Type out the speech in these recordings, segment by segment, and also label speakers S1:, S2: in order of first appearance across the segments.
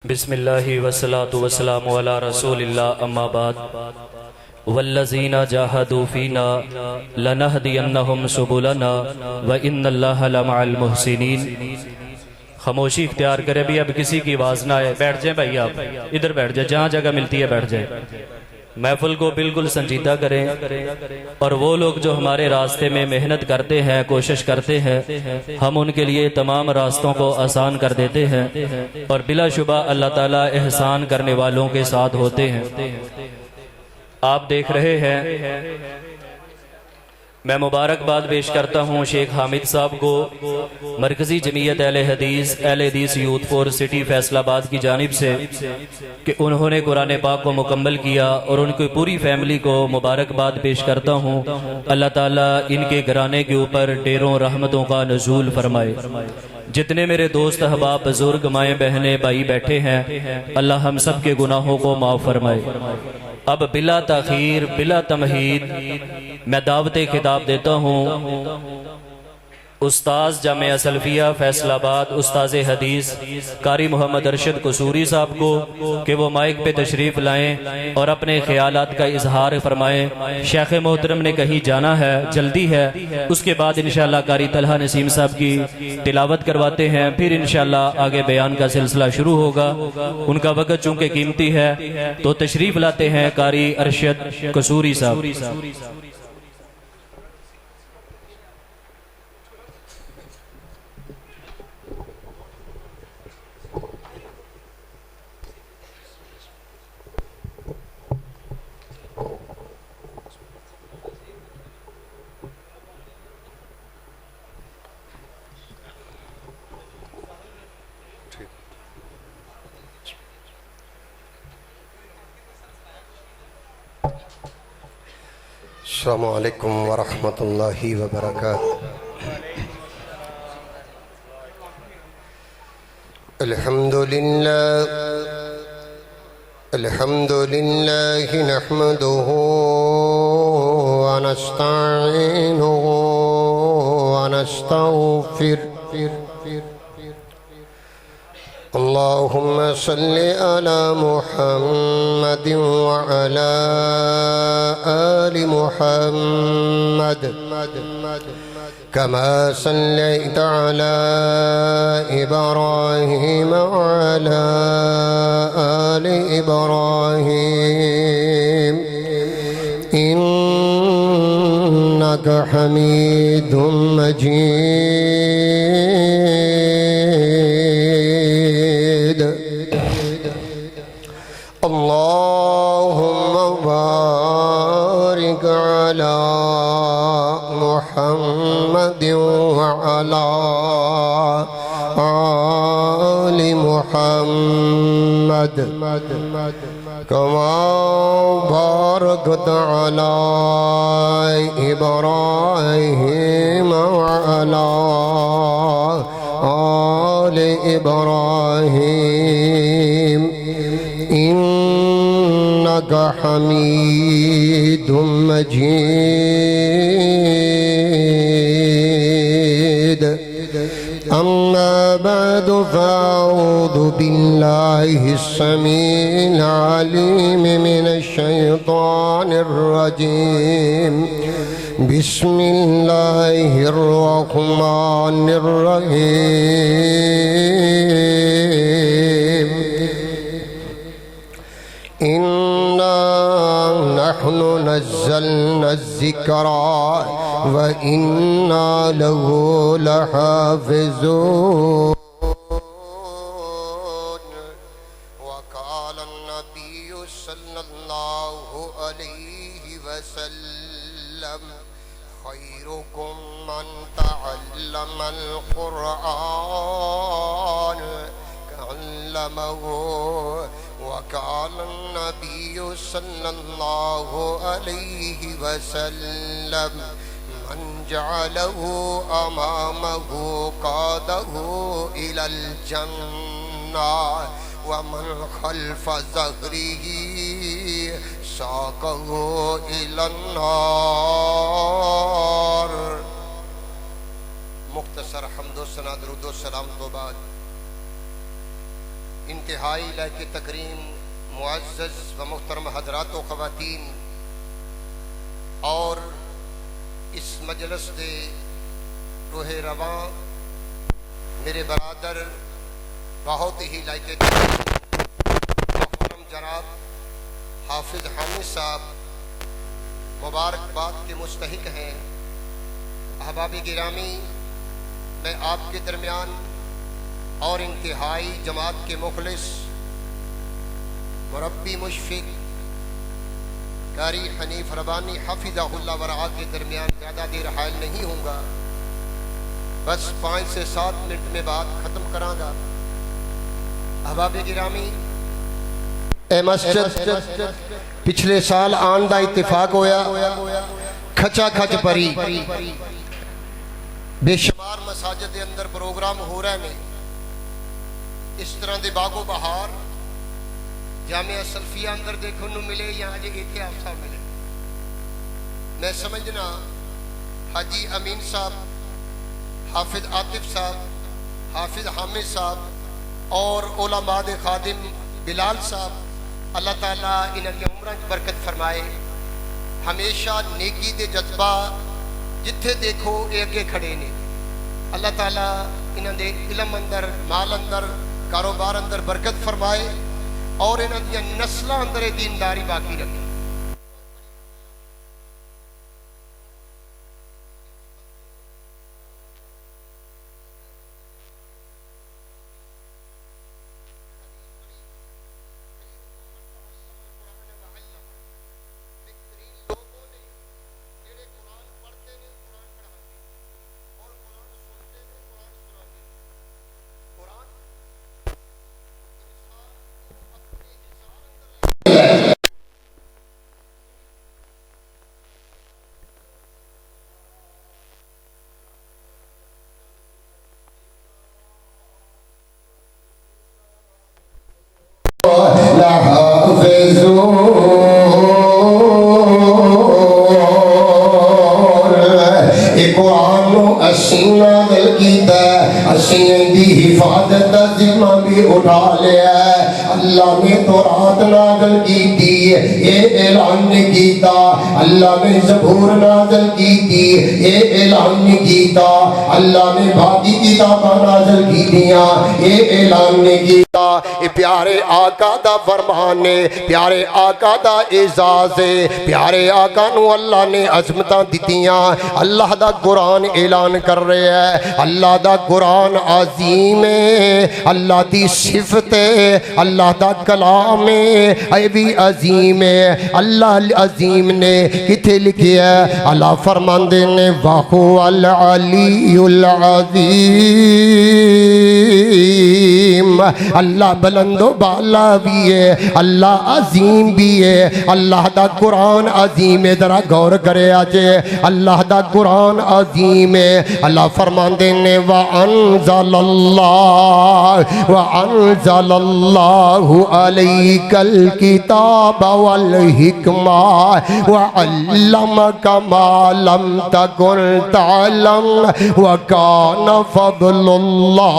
S1: बिस्मिल्लाहि वस्सलातु वस्सलामु अला रसूलिल्लाह अम्मा बाद वल्लज़ीना जाहदू फीना लनहदियन्नहुम सुबुलना व इन्नल्लाहा लमअल मुहसिनीन। खामोशी इख्तियार करें भी, अब किसी की आवाज़ ना आए। बैठ जाए भाई, आप इधर बैठ जाए, जहाँ जगह मिलती है बैठ जाए। महफिल को बिल्कुल संजीदा करें। और वो लोग जो हमारे रास्ते में मेहनत करते हैं, कोशिश करते हैं, हम उनके लिए तमाम रास्तों को आसान कर देते हैं और बिलाशुबा अल्लाह ताला एहसान करने वालों के साथ होते हैं। आप देख रहे हैं, मैं मुबारकबाद पेश करता हूँ शेख हामिद साहब को, मरकज़ी जमीयत अहले हदीस यूथ फॉर सिटी फैसलाबाद की जानिब से, कि उन्होंने कुरान पाक को मुकम्मल किया, और उनकी पूरी फैमिली को मुबारकबाद पेश करता हूँ। अल्लाह ताला इनके घराने के ऊपर ढेरों रहमतों का नज़ूल फरमाए। जितने मेरे दोस्त अहबाब बुजुर्ग माएँ बहनें भाई बैठे हैं, अल्लाह हम सब के गुनाहों को माफ़ फरमाए। अब बिला ताखीर बिला तमहीद मैं दावत खिताब देता हूँ उस्ताज जामिया सल्फिया फैसलाबाद, उस्ताज हदीस कारी मोहम्मद अरशद कसूरी साहब को, कि वो माइक पे तशरीफ़ लाएं और अपने ख्यालात का इजहार फरमाएं। शेख मोहतरम ने कहीं जाना है, जल्दी है, उसके बाद इंशाअल्लाह कारी तलहा नसीम साहब की तिलावत करवाते हैं, फिर इंशाअल्लाह आगे बयान का सिलसिला शुरू होगा। उनका वक़्त चूँकि कीमती है तो तशरीफ़ लाते हैं कारी अरशद कसूरी साहब।
S2: अस्सलामु अलैकुम वरहमतुल्लाहि वबरकातुहू। अल्हम्दुलिल्लाह नहमदुहू व नस्तईनुहु व नस्तगफिरुहु। अल्लाहुम्मा सल्लि अला मुहम्मद व अला आलि मुहम्मद कमा सल्लैता अला इब्राहीम व अला आलि इब्राहीम इन्नका हमीदुम मजीद। अल्लाहुम्मा बारिक अला मुहम्मद व अला आलि मुहम्मद कमा बारकता अला इब्राहीम व अला आलि इब्राहीम इन्नका हमीदुम मजीद। अम्मा बअदु फ़अऊज़ु बिल्लाहि अस्समीइल अलीम मिनश शैतानिर रजीम। बिस्मिल्लाहिर रहमानिर रहीम। इन्ना नहनु नज़्ज़लना ज़िक्रा व इन्ना लहू लहाफ़िज़ून। वक़ाल अन्नबिय्यु सल्लल्लाहु अलैहि वसल्लम खैरुकुम मन तअल्लमल क़ुरआन कअल्लमहु। वक़ाल अन्नबिय्यु सल्लल्लाहु अलैहि वसल्लम मन जअलहु अमामहु क़ादहु इलल जन्नह व मन खल्फ़ ज़हरिही साक़हु इलन नार। मुख्तसर हम्दो सना दरूदो सलाम तो बाद इंतहाई लायक तकरीम मुअज़्ज़ज़ व मुहतरम हज़रात व ख़वातीन और इस मजलिस दे रोहे रवां मेरे बरादर बहुत ही लायक मुहतरम जनाब हाफिज़ हामिद साहब मुबारकबाद के मुस्तहिक हैं। अहबाब गिरामी, मैं आपके दरमियान और इंतहाई जमात के मुखलिस मुरब्बी मुशफिक कारी हनीफ रबानी हफिज़हुल्लाह वरआ के दरमियान ज़्यादा देर हायल नहीं होऊंगा। बस 5 से 7 मिनट में बात ख़त्म करांगा। अहबाब गिरामी, ए मस्जिद पिछले साल आन दा इत्तिफाक होया, खचा खच परी बेशुमार मसाजिद के अंदर प्रोग्राम हो रहे हैं। इस तरह के बागो बहार जामिया सल्फिया अंदर देखने को मिले या अज इतने आफसा मिले। मैं समझना हाजी अमीन साहब, हाफिज आतिफ साहब, हाफिज हामिद साहब और उलमा दे खादिम बिलाल साहब, अल्लाह ताला इन्होंने उम्र बरकत फरमाए। हमेशा नेकी दे जज्बा जिथे देखो ये अगे खड़े ने। अल्लाह ताला इन्होंने इलम अंदर, माल अंदर, कारोबार अंदर बरकत फरमाए और इन्होंने नस्ल अंदर दीनदारी बाकी रखे। हिफाजत का जिम्मा भी उठा लिया। अल्लाह ने तौरात नाज़िल की थी, ये ऐलान नहीं किया। अल्लाह ने ज़बूर नाज़िल की थी, ये ऐलान नहीं किया। अल्लाह ने बाकी किताबां नाज़िल की दियां, ये ऐलान नहीं किया। ये प्यारे आका दा फरमान है, प्यारे आका दा एजाज है। प्यारे आका नू अल्लाह ने अज़मतां दित्तियां। अल्लाह दा कुरान ऐलान कर रहे है, अल्लाह दा कुरान अजीम है, अल्लाह दी सिफत है, अल्लाह दा कलाम है, ये भी अजीम है। अल्लाह अजीम ने किथे लिखिया है? अल्लाह फरमांदे ने वाहु अल अलीउल अज़ीम। अल्लाह बुलंदो बाला भी है, अल्लाह अजीम भी है। अल्लाह दा कुरान अजीम है। जरा गौर करे आज, अल्लाह दा कुरान अजीम है। अल्लाह फरमांदे ने व अनज़लल्लाहु अलैकल किताब वल हिकमा व अल्लमका मा लम तकुन तअलम व कान फज़लुल्लाह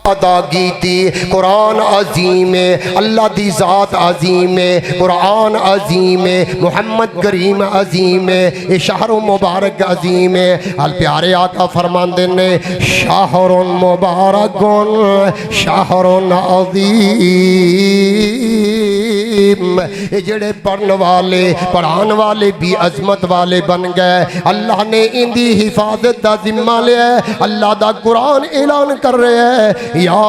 S2: अदा की थी। कुरान अजीम है, अल्लाह दी ज़ात अजीम है, कुरान अजीम है, मुहम्मद करीम अजीम है, ये शहर मुबारक अजीम है। अल प्यारे आका फरमाते ने शाहरुन मुबारकुन शाहरुन अजीम। ये जड़े पढ़ने वाले पढ़ाने वाले भी अजमत वाले बन गए। अल्लाह ने इनकी हिफाजत का जिम्मा लिया। अल्लाह दा कुरान ऐलान कर रहे हैं, या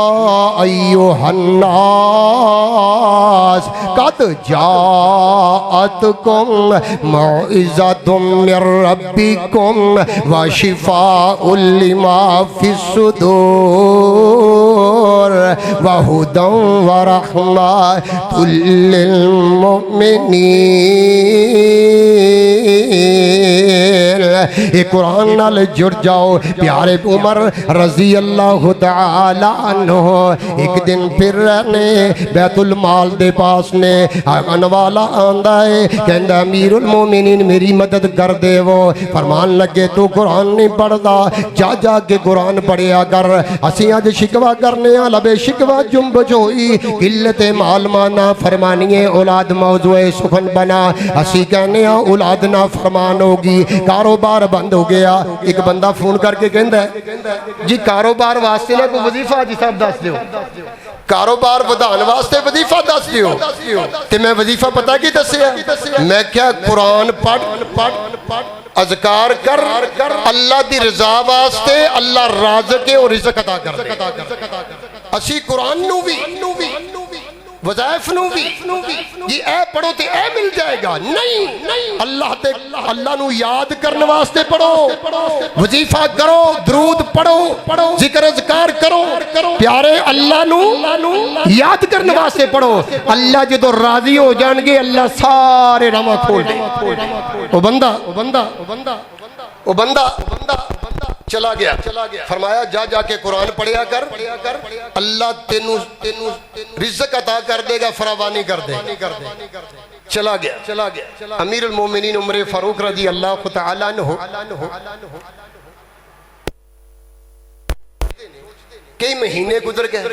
S2: अय्युहन्नास कद जाअतकुम मौइज़तुम मिर रब्बिकुम व शिफाउल लिमा फिस्सुदूर व हुदन व रहमतुल लिल मुमिनीन। ये कुरान नाल जुड़ जाओ। प्यारे उमर रजी अल्लाह तआला अन्हु एक दिन फिर ने बैतुल माल दे पास ने आगन वाला आंदा है, कहंदा अमीरुल मोमिनीन मेरी मदद कर देवो। फरमान लगे तू कुरान नहीं पढ़दा, जा जा के कुरान पढ़िया कर। असी अज शिकवा करने लबे शिकवा जुम्ब जोई किल्लते माल माना फरमानिए औलाद मौजूए सुखन बना। असी कहने औलाद ना फरमान होगी, कारोबार बंद हो गया। एक बंदा फोन करके कहंदा है जी कारोबार वास्ते ना कोई वजीफा जी साहब दस दियो, कारोबार वधान वास्ते वजीफा दस दियो। ते मैं वजीफा पता की दसिया, मैं क्या कुरान पढ़ अज़कार कर अल्लाह दी रजा वास्ते, अल्लाह राज़िक़ है और रिज़्क़ अता कर दे। असी कुरान नू भी वज़ाइफ नू भी जी ए पढ़ो ते ए मिल जाएगा, नहीं अल्लाह ते अल्लाह नू याद करने वास्ते पढ़ो, वजीफा करो, दरूद पढ़ो, जिक्र अज़कार करो। प्यारे अल्लाह नू याद करने वास्ते पढ़ो। अल्लाह जो राजी हो जाएंगे अल्लाह सारे रामा खोल दे। ओ बंदा चला गया। फरमाया जा जाके कुरान पढ़िया कर, अल्लाह तेनू रिज़्क़ अता कर देगा, फरावानी कर देगा। चला गया। अमीरुल मोमिनीन उमर फारूक रज़ी अल्लाह तआला अन्हु कई महीने गुजर गए।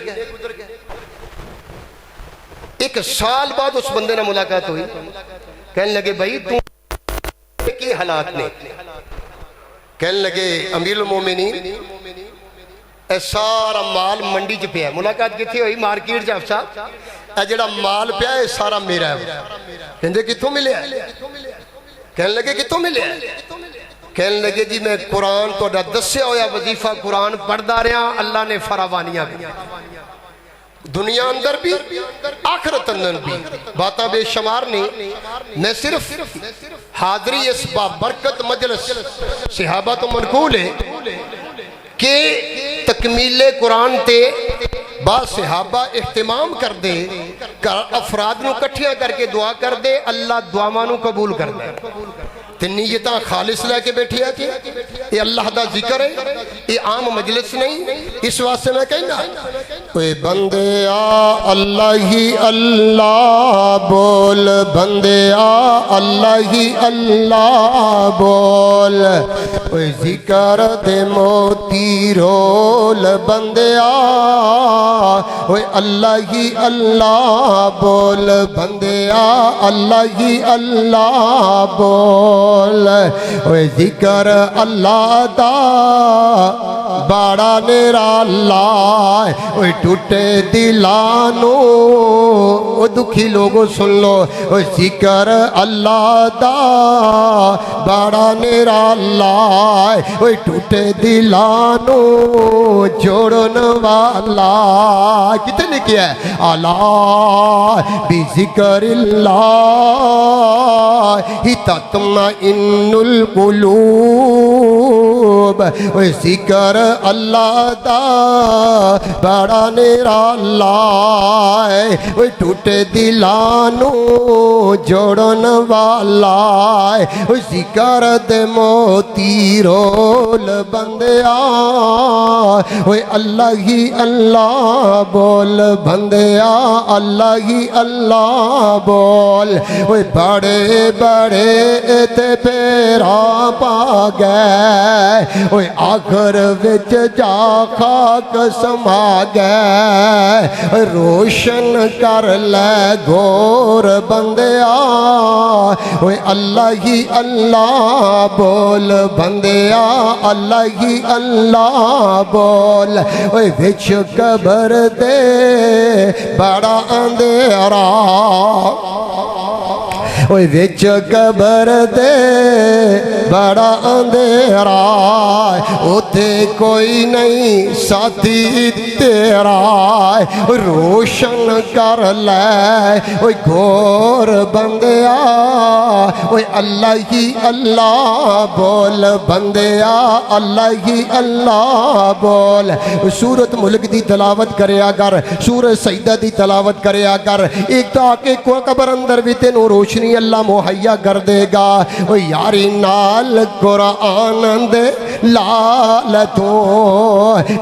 S2: एक साल बाद उस बंदे ने मुलाकात हुई, कहने लगे भाई तू के हालात ने? कहने लगे अमीरुल मोमिनीन ए सारा माल मंडी च पिया। मुलाकात कितने हुई? मार्केट च। अफसा ए जेड़ा माल पिया है सारा मेरा है। कहते कितों मिले? कहने लगे कितों मिले? कहने लगे जी मैं कुरान तो दस्या होया वजीफा कुरान पढ़दा रहा, अल्लाह ने फरावानियां दुनिया अंदर भी आखिरत अंदर भी बात बेशुमार नहीं। मैं सिर्फ हाजरी इस बाबरकत मजलिस सहाबा तो मनकूल है कि तकमीले कुरान ते बाद सहाबा इख्तिमाम कर दे, अफराद नू कट्ठिया करके दुआ कर दे, अल्लाह दुआवां नू कबूल कर दे। ते नीयत खालिस लैके बैठे है कि ये अल्लाह दा जिक्र है, ये आम मजलिस नहीं। इस वास्ते मैं कहना कोई बंदे आ अल्लाह ही अल्लाह बोल, बंदे आ अल्लाह ही अल्लाह बोल, कोई जिक्र दे मोती रोल, बंदे आ ओए अल्लाह ही अल्लाह बोल, बंदे आ अल्लाह ही अल्लाह बोल। ओए जिक्र अल्लाह दा बड़ा निराला, ओए टूटे दिलानू ओ दुखी लोगों सुन लो। ओए जिक्र अल्लाह दा बड़ा निराला, ओए टूटे दिलानू जोड़न वाला। कितने लिखा है? अला बिज़िक्रिल्लाह ही तत्मइन्नुल कुलूब। ओए जिक्र अल्लाह दा बड़ा निराला, ओए टूटे दिलानू जोड़न वाला, ओए जिक्र दे मोती रोल, बंदिया ओए अल्लाह ही अल्लाह बोल, बंदिया अल्लाह ही अल्लाह बोल। ओए बड़े बड़े ते फेरा पा गए, ओए आखिर विच जा खाक समा गए, रोशन कर ले गोर, बंदिया ओए अल्लाह ही अल्लाह बोल, बंदिया अल्लाह ही अल्लाह बोल। ओए विच कबर दे बड़ा अंधेरा, ओए विच कबर दे बड़ा अंधेरा, उते कोई नहीं साथी तेरा, रोशन कर ले ओए घोर, बंदिया ओए अल्लाह ही अल्लाह बोल, बंदिया अल्लाह ही अल्लाह बोल। सूरत मुल्क दी तलावत करया कर, सूरत सईदा दी तलावत करया कर। एक तो आके कबर अंदर भी तेनों रोशनी अल्लाह मुहैया कर देगा। ओ यारी नाल कुरान दे लाल तो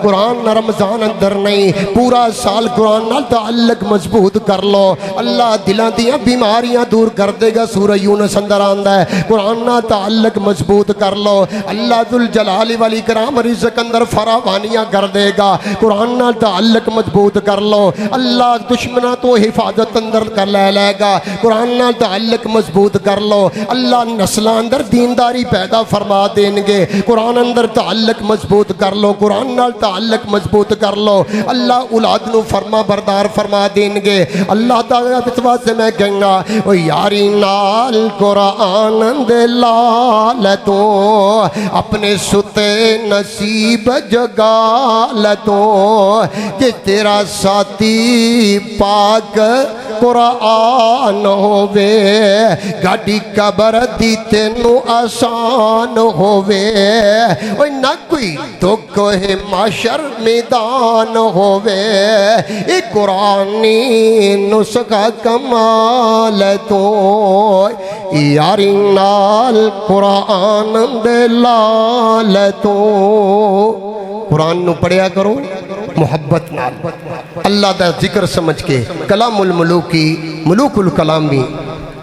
S2: कुरान रमजान अंदर नहीं, पूरा साल कुरान नाल ताल्लुक मजबूत कर लो, अल्लाह दिलां दियां बीमारियां दूर कर देगा। सूरह यूनुस अंदर आंदा है कुरान नाल ताल्लुक मजबूत कर लो, अल्लाह दुल जलाली वाली कराम रिज़्क अंदर फरावानियां कर देगा। कुरान नाल ताल्लुक मजबूत कर लो, अल्लाह दुश्मना तो हिफाजत अंदर कर लेगा। कुरान नाल ताल्लुक मजबूत कर लो, अल्लाह नस्लां अंदर दीनदारी पैदा फरमा देंगे। कुरान अंदर ताल्लुक मजबूत कर लो, कुरान नाल ताल्लुक मजबूत कर लो, अल्लाह औलाद नू फरमा बरदार फरमा देंगे। अल्लाह ताला इस वास्ते मैं कहंगा ओ यारी नाल कुरान दे लाल तो अपने सुते नसीब जगा ल तो, जे तेरा साथी पाक कुरान होवे, गाड़ी कबर दी तेनू आसान होवे, ना कोई दुख है माशर मैदान होवे, ए कुरानी नुस्खा कमाल तो यारी नाल कुरान दे लाल तो। कुरान नू पढ़िया करो मुहब्बत नाल, अल्लाह दा जिक्र समझ के, कलामुल मलूकी मलूकुल कलामी,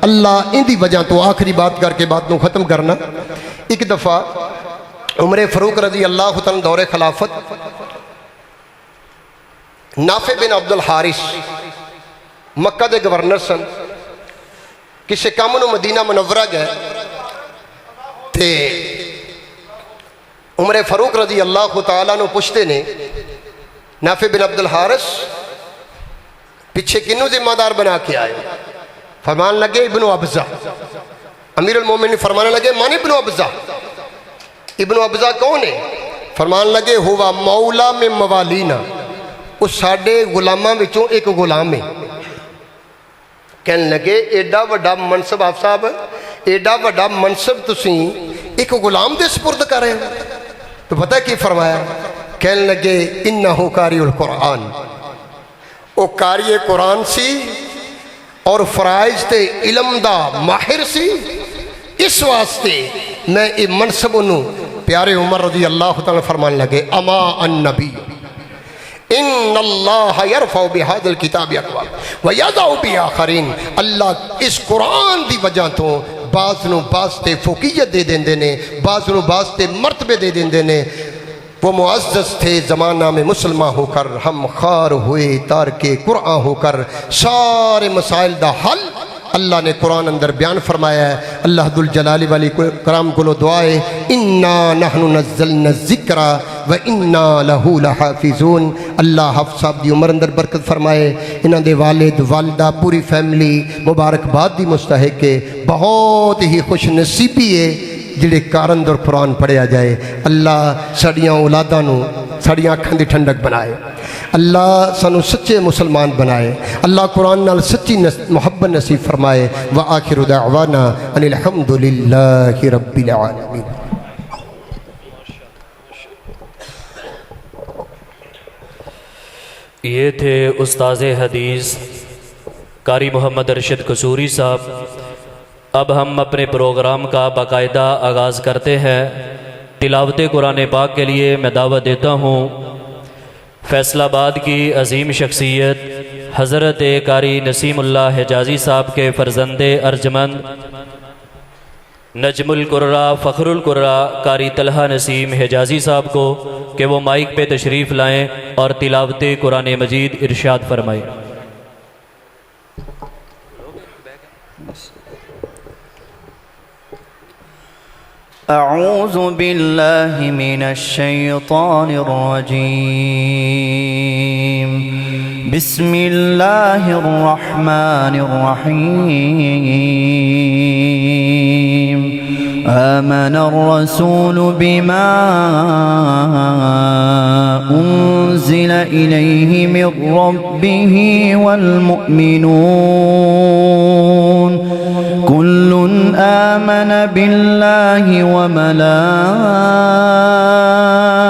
S2: अल्लाह इंदी वजह तो आखिरी बात करके बात नू ख़त्म करना। एक दफ़ा उमर फ़ारूक रज़ी अल्लाह तआला दौरे खिलाफत नाफे बिन अब्दुल हारिस मक्का के गवर्नर सन, किसी काम नू मदीना मुनव्वरा गए ते उमर फ़ारूक रज़ी अल्लाह तआला नू पुछते ने नाफे बिन अब्दुल हारिस पिछे किनू जिम्मेदार बना के आए? फरमान लगे इब्नु अब्जा। अमीरुल मोमिनीन फरमाने लगे मान इब्नु अब्जा। इब्नु अब्जा कौन है? फरमान लगे हुआ मौला में मवालीना, उस साडे गुलामां विचों एक गुलाम है। कहने लगे एडा वड्डा मनसब आप साहब, एडा वड्डा मनसब तुसी एक गुलाम दे सुपुर्द कर रहे हो? तो पता की फरमाया? कहने लगे इन्नहु कारिउल कुरान, ओ कारी कुरान सी और फराइज ते इलम दा माहिर सी, इस वास्ते मैं ये मनसब नू प्यारे उमर रज़ी अल्लाह तआला फरमान लगे अमा अन्नबी इन्नल्लाह यरफ़उ बिहादिल किताबि अक़वाम व यज़उ बिआख़रीन। अल्लाह इस कुरान दी वजह तो बाज़ नू बाज़ ते फ़ौक़ियत दे देंदे ने, बाज़ नू बाज़ ते मर्तबे दे देंदे ने। वो मुअज़्ज़ज़ थे ज़माना में मुसलमान होकर, हम खार हुए तार के कुरान होकर, सारे मसाइल दा हल अल्लाह ने कुरान अंदर बयान फरमाया है। अल्लाह दुल जलाली वाली कराम को दुआ है इन्ना नहनु नज़्ज़लना ज़िक्रा व इन्ना लहू लहाफ़िज़ून। अल्लाह हफ़ साहब की उम्र अंदर बरकत फरमाए, इन्हां दे वालिद वालदा पूरी फैमिली मुबारकबाद दी मुस्तहिक है। बहुत ही खुश नसीबी है जिहड़े घर अंदर कुरान पढ़िया जाए। अल्लाह साड़ियाँ औलादां नू साड़ियाँ अखां दी ठंडक बनाए, अल्लाह सानू सच्चे मुसलमान बनाए, अल्लाह कुरान नाल सच्ची मुहब्बत नसीब फरमाए। व आखिरु दावाना अनिल हम्दुलिल्लाहि रब्बिल आलमीन।
S1: ये थे उस्ताज़े हदीस कारी मोहम्मद अरशद कसूरी साहब। अब हम अपने प्रोग्राम का बाकायदा आगाज़ करते हैं। तिलावत कुरान पाक के लिए मैं दावत देता हूँ फैसलाबाद की अजीम शख्सियत हज़रत कारी नसीमुल्लाह हिजाज़ी साहब के फ़र्जंदे अर्जमंद नजमुल कुर्रा फ़खरुल कुर्रा कारी तलहा नसीम हिजाज़ी साहब को कि वो माइक पे तशरीफ़ लाएँ और तिलावत कुरान मजीद इरशाद फरमाएँ।
S3: अऊज़ु बिल्लाहि मिनश शैतानिर रजीम। बिस्मिल्लाहिर रहमानिर रहीम। आमनर रसूलु बिमा उन्ज़िला इलैहि मिर रब्बिहि वल मुअ्मिनून कुल्लुन आमन बिल्लाहि व मलाइकतिहि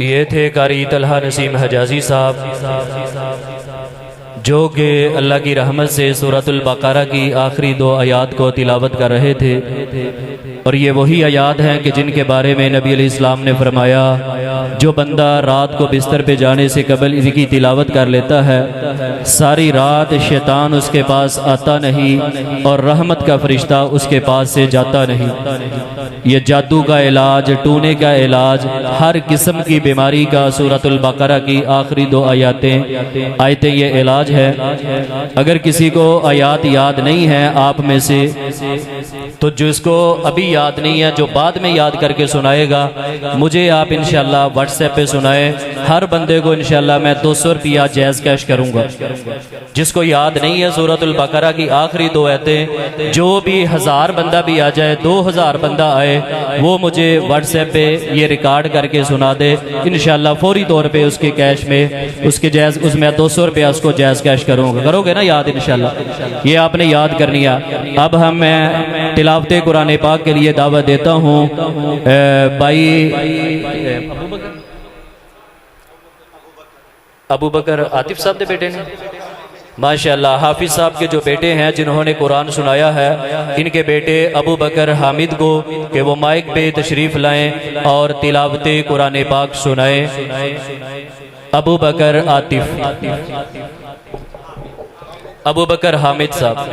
S1: ये थे कारी तलहा नसीम हजाजी साहब जो कि अल्लाह की रहमत से सूरतुल बकरा की आखिरी 2 आयात को तिलावत कर रहे थे और ये वही आयात हैं कि जिनके बारे में नबी अलैहिस्सलाम ने फरमाया जो बंदा रात को बिस्तर पे जाने से कबल इनकी तिलावत कर लेता है सारी रात शैतान उसके पास आता नहीं और रहमत का फरिश्ता उसके पास से जाता नहीं। ये जादू का इलाज, टूने का इलाज, हर किस्म की बीमारी का सूरतुल बकरा की आखिरी 2 आयतें ये इलाज है। अगर किसी को आयात याद नहीं है आप में से तो जिसको अभी याद नहीं है जो बाद में याद करके सुनाएगा मुझे आप इंशाल्लाह व्हाट्सएप पे सुनाए। हर बंदे को इंशाल्लाह मैं 200 रुपया जैज़ कैश करूंगा। जिसको याद नहीं है सूरतुल बकरा की आखिरी 2 आयतें, जो भी 1000 बंदा भी आ जाए 2000 बंदा आए वो मुझे व्हाट्सएप पे ये रिकॉर्ड करके सुना दे इंशाल्लाह फौरी तौर पे उसके कैश में उसके जैज़ उसमें 200 रुपया उसको जैज़ कैश करूँगा। करोगे ना याद इंशाल्लाह, ये आपने याद करनी है। अब हम मैं तिलावते कुरान पाक के लिए दावत देता हूँ भाई अबू बकर आतिफ साहब के बेटे ने माशाअल्लाह हाफिज साहब के जो बेटे हैं जिन्होंने कुरान सुनाया है इनके बेटे अबू बकर हामिद को कि वो माइक पे तशरीफ लाएं और तिलावते कुरान पाक सुनाएं। अबू बकर आतिफ, अबू बकर हामिद साहब।